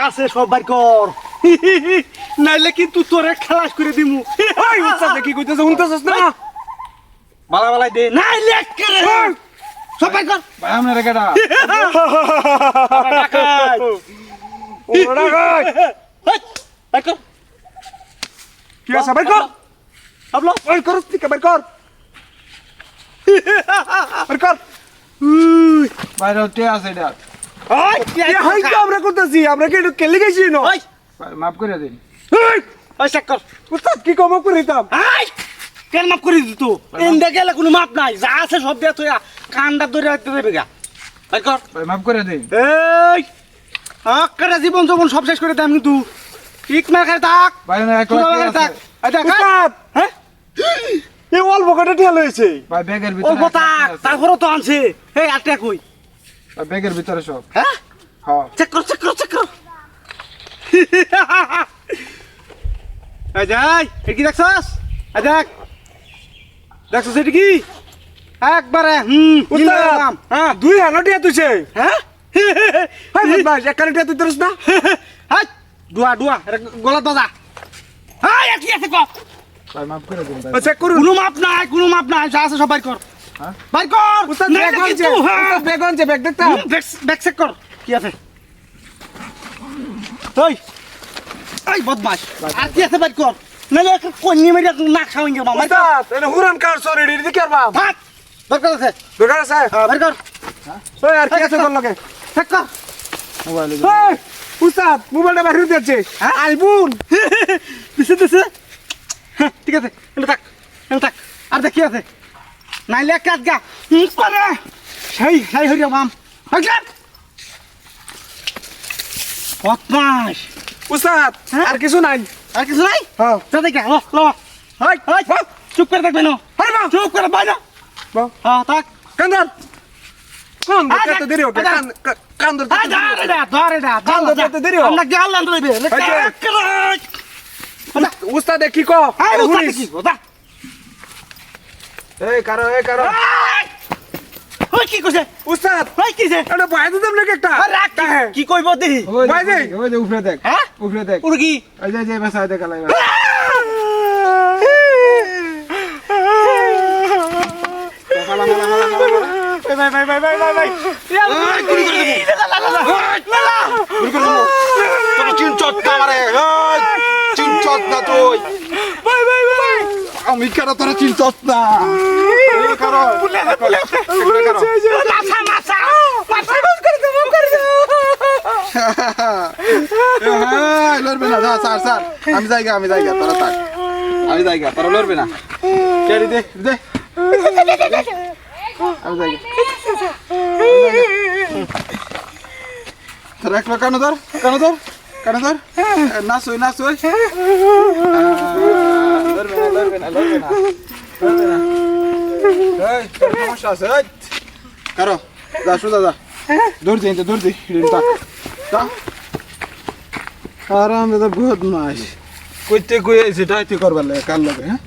আছে সব বাইর কর নাইলে কিন্তু তোরে খালাস করে দিমু ওই উস্তাদ কি কইতেছ শুনতেছস না বালা বালাই দে নাইলে করে সব বাইর কর ভাই আমরা কেডা ডাকাত ওড়া গায় বাইর কর কি আছে বাইর কর hablo বাইর কর তুই বাইর কর বাইর কর বাইরে তে আছে এটা ওই কি হাই তো আমরা করতেছি আমরা কি কেলে গেছি না ওই মাফ করে দিন ওই চেক কর উস্তাদ কি কম করে দিতাম আই কেন মাপ করে দিত এন্ডে গেলে কোনো মাপ নাই যা আছে সব দিয়া তুই কান্ডা ধরে রাখতে দেবে গা বাইর কর ভাই মাফ করে দিন এই আকারে জীবন জীবন সব শেষ করে দাম কিন্তু ঠিক না খায় থাক ভাই না এক থাক এটা উস্তাদ হ্যাঁ এই অল্প কটা ঠেল হয়েছে ভাই ব্যাগের ভিতরে অল্প থাক তারপরে তো আনছে এই আটটা কই ব্যাগের ভিতরে সব হ্যাঁ হ্যাঁ চেক কর এই যাই এ কি দেখছস এই দেখ দেখছস এটা কি একবারে উস্তাদ হ্যাঁ দুই হালটিয়া তুইছে হ্যাঁ ভাই ভাই এক কানেটিয়া তুই ধরছ না হাই দুয়া এটা গলা বাজা হাই কি আছে কো ভাই মাফ করে দিন ভাই চেক করুন কোনো মাপ নাই যা আছে সব বাইর কর হ্যাঁ বাইর কর উস্তাদ নাইলে ব্যাগ আনছে কিন্তু, হ্যাঁ। ব্যাগ আনছে ব্যাগ দেখতাম ব্যাক চেক কর কি আছে ওই এই বদমাশ আর কি আছে বাইর কর নাইলে একটা কন্যা মেরে না খাওয়াই গেল মামা উস্তাদ এটা হুরান কার সরে রেডি কি করবা ভাত দরকার আছে দরকার আছে বাইর কর ওই আর কি আছে তোর লগে চেক কর মোবাইল উস্তাদ মোবাইলটা বাইরে দিয়েছে হ্যাঁ? আইফোন দিছে হ্যাঁ ঠিক আছে এটা থাক আর দেখি আছে নাইলে কাট গা করে সেই হইয়া মাম হাইলাম বদমাশ উস্তাদ হ্যাঁ? আর কিছু নাই আর কিছু নাই হ্যাঁ যা দেখে লো হাই চুপ করে থাকবে না আরে বাপ চুপ করে বাইনা বাপ হ্যাঁ থাক কান্দর কোন আয় কত দেরি হবে আয় কান্দর ধরে তো দেরি হবে। আমরা গেল না দেবে উস্তাদ কি কো এই কারো ওই কি কইছে উস্তাদ ওই কিছে এটা বাইরে দিতাম নাকি একটা কি কইব দেখি বাইরে ওই যে উপরে দেখ হ্যাঁ উপরে দেখ ওর কি ওই যে বেসা দেখ লাই ভাই আমি কেন তোরা চিনছস না লড়বে না স্যার স্যার আমি জায়গা তোরা থাক আমি জায়গা তোরা লড়বে না কেড়ি দে দে আমি জায়গা তোরা একলা কানো ধর নাচ হই লড়বে না এই তোর সমস্যা আছে এই কারো যা সুদা যা দৌড় দি তা আরাম দাদা বহুত মাস কইতে কই সেটা করবার লাগে কার লাগে হ্যাঁ